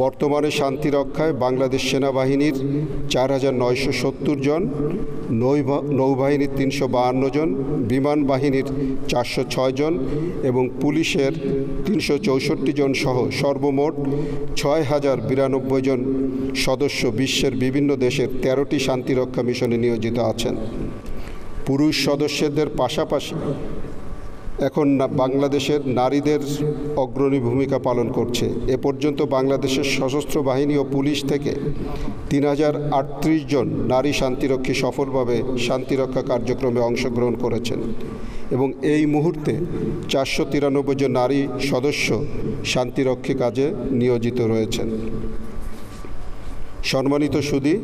বর্তমানে শান্তি রক্ষায় বাংলাদেশ সেনাবাহিনীর ৪,৯৭০ জন, নৌবাহিনীর ৩৫২ জন, বিমান বাহিনীর ৪০৬ জন এবং পুলিশের ৩৬৪ জন সহ সর্বমোট ৬,০৯২ জন সদস্য বিশ্বের বিভিন্ন দেশের ১৩টি শান্তিরক্ষা মিশনে নিয়োজিত আছেন। পুরুষ সদস্যদের পাশাপাশি এখন বাংলাদেশের নারীদের অগ্রণী ভূমিকা পালন করছে। এ পর্যন্ত বাংলাদেশের সশস্ত্র বাহিনী ও পুলিশ থেকে ৩,০৩৮ জন নারী শান্তিরক্ষী সফলভাবে শান্তিরক্ষা কার্যক্রমে অংশগ্রহণ করেছেন এবং এই মুহূর্তে ৪৯৩ জন নারী সদস্য শান্তিরক্ষী কাজে নিয়োজিত রয়েছেন। সম্মানিত সুধী,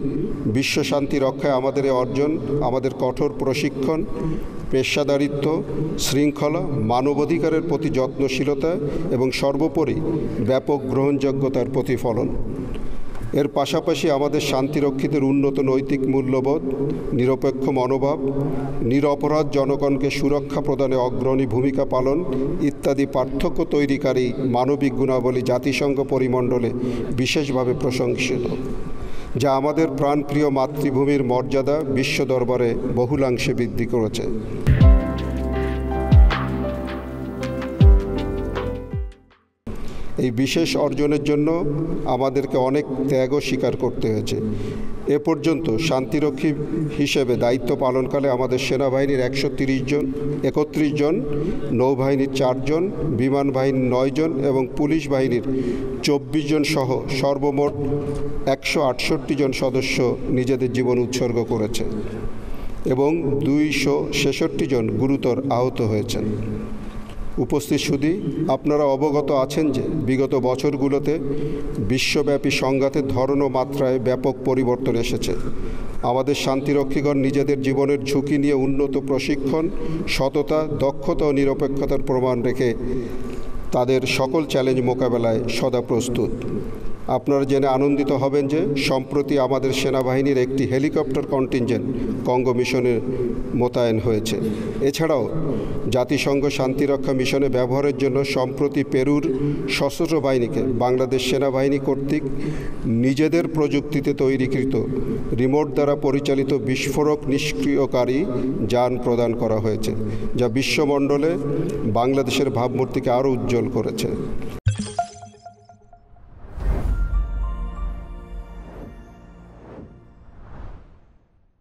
বিশ্ব শান্তি রক্ষায় আমাদের এই অর্জন আমাদের কঠোর প্রশিক্ষণ, পেশাদারিত্ব, শৃঙ্খলা, মানবাধিকারের প্রতি যত্নশীলতা এবং সর্বোপরি ব্যাপক গ্রহণযোগ্যতার প্রতিফলন। এর পাশাপাশি আমাদের শান্তিরক্ষীদের উন্নত নৈতিক মূল্যবোধ, নিরপেক্ষ মনোভাব, নিরপরাধ জনগণকে সুরক্ষা প্রদানে অগ্রণী ভূমিকা পালন ইত্যাদি পার্থক্য তৈরিকারী মানবিক গুণাবলী জাতিসংঘ পরিমণ্ডলে বিশেষভাবে প্রশংসিত, যা আমাদের প্রাণপ্রিয় মাতৃভূমির মর্যাদা বিশ্ব দরবারে বহুলাংশে বৃদ্ধি করেছে। এই বিশেষ অর্জনের জন্য আমাদেরকে অনেক ত্যাগও স্বীকার করতে হয়েছে। এ পর্যন্ত শান্তিরক্ষী হিসেবে দায়িত্ব পালনকালে আমাদের সেনাবাহিনীর ১৩১ জন, নৌবাহিনীর ৪ জন, বিমান বাহিনীর ৯ জন এবং পুলিশ বাহিনীর ২৪ জন সহ সর্বমোট ১৬৮ জন সদস্য নিজেদের জীবন উৎসর্গ করেছে এবং ২৬৬ জন গুরুতর আহত হয়েছেন। উপস্থিত সুধী, আপনারা অবগত আছেন যে বিগত বছরগুলোতে বিশ্বব্যাপী সংঘাতের ধরন ও মাত্রায় ব্যাপক পরিবর্তন এসেছে। আমাদের শান্তিরক্ষীগণ নিজেদের জীবনের ঝুঁকি নিয়ে উন্নত প্রশিক্ষণ, সততা, দক্ষতা ও নিরপেক্ষতার প্রমাণ রেখে তাদের সকল চ্যালেঞ্জ মোকাবেলায় সদা প্রস্তুত। আপনারা জেনে আনন্দিত হবেন যে সম্প্রতি আমাদের সেনাবাহিনীর একটি হেলিকপ্টার কন্টিনজেন্ট কঙ্গো মিশনে মোতায়েন হয়েছে। এছাড়াও জাতিসংঘ শান্তিরক্ষা মিশনে ব্যবহারের জন্য সম্প্রতি পেরুর সশস্ত্র বাহিনীকে বাংলাদেশ সেনাবাহিনী কর্তৃক নিজেদের প্রযুক্তিতে তৈরিকৃত রিমোট দ্বারা পরিচালিত বিস্ফোরক নিষ্ক্রিয়কারী যান প্রদান করা হয়েছে, যা বিশ্বমণ্ডলে বাংলাদেশের ভাবমূর্তিকে আরও উজ্জ্বল করেছে।